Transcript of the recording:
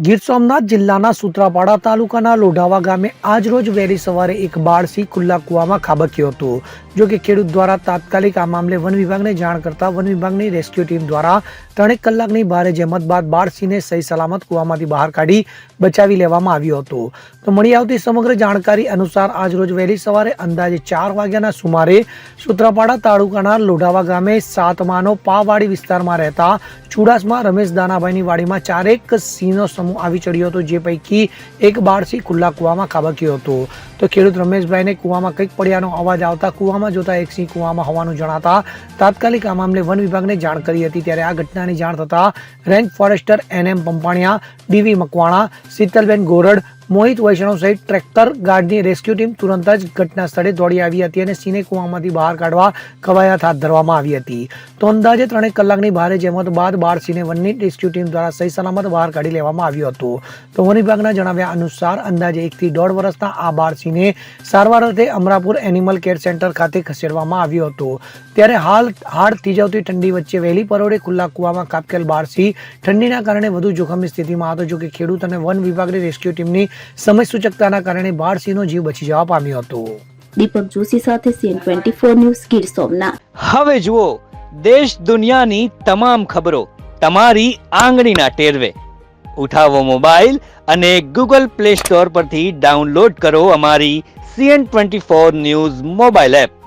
ગીર સોમનાથ જિલ્લાના સૂત્રાપાડા તાલુકાના લોઢાવા ગામે આજરોજ વહેલી સવારે એક બાળસિંહ ખુલ્લા કૂવામાં ખાબક્યો હતો. જો કે ખેડૂત દ્વારા તાત્કાલિક આ મામલે વન વિભાગને જાણ કરતા વન વિભાગની રેસ્ક્યુ ટીમ દ્વારા 3 કલાકની ભારે જહેમત બાદ બાળસિંહને સહી સલામત કૂવામાંથી બહાર કાઢી બચાવી લેવામાં આવ્યો હતો. તો મળી આવતી સમગ્ર જાણકારી અનુસાર આજરોજ વહેલી સવારે અંદાજે 4 વાગ્યાના સુમારે સૂત્રાપાડા તાલુકાના લોઢાવા ગામે સાતમાનો પાવાડી વિસ્તારમાં રહેતા ચુડાસમા રમેશ દાનાભાઈની વાડીમાં 4 સિંહનો સમૂહ આવી ચડ્યો હતો, જે પૈકી એક બાળસિંહ ખુલ્લા કૂવામાં ખાબક્યો હતો. તો ખેડૂત રમેશભાઈને કૂવામાં કંઈક પડ્યાનો અવાજ આવતા કૂવામાં જોતા એક સિંહ કૂવામાં હોવાનું જણાતા તાત્કાલિક આ મામલે વન વિભાગને જાણ કરી હતી. ત્યારે આ ઘટનાની જાણ થતા range forester NM Pampaniya, DV Makwana, Shitalben Gorad, Mohit Vaishnav સહિત ટ્રેક્ટર ગાર્ડની રેસ્ક્યુ ટીમ તુરંત જ ઘટના સ્થળે દોડી આવી હતી અને સિંહને કૂવામાંથી બહાર કાઢવા કવાયત હાથ ધરવામાં આવી હતી. તો અંદાજે 3 કલાકની ભારે જહેમત બાદ બાળસિંહને વનની રેસ્ક્યુ ટીમ દ્વારા સહી સલામત બહાર કાઢી લેવામાં આવ્યો હતો. તો વન વિભાગના જણાવ્યા અનુસાર અંદાજે 1 થી 1.5 વર્ષના આ બાળસિંહને સારવાર અર્થે અમરાપુર એનિમલ કેર સેન્ટર ખાતે ખસેડવામાં આવ્યો હતો. ત્યારે હાડ થીજાવતી ઠંડી વચ્ચે વહેલી પરોઢે ખુલ્લા કૂવામાં ખાબકેલ બાળસિંહ ઠંડીના કારણે વધુ જોખમી સ્થિતિમાં હતો. જો કે ખેડૂત અને વન વિભાગની રેસ્ક્યુ ટીમની સમય સૂચકતાના કારણે બાળસિંહનો જીવ બચી જવા પામ્યો હતો. દીપક જોશી સાથે CN24 ન્યૂઝ ગીર સોમનાથ. હવે જુઓ દેશ દુનિયાની તમામ ખબરો તમારી આંગળીના ટેરવે. ઉઠાવો મોબાઈલ અને Google Play Store પરથી ડાઉનલોડ કરો અમારી CN24 ન્યૂઝ મોબાઈલ એપ.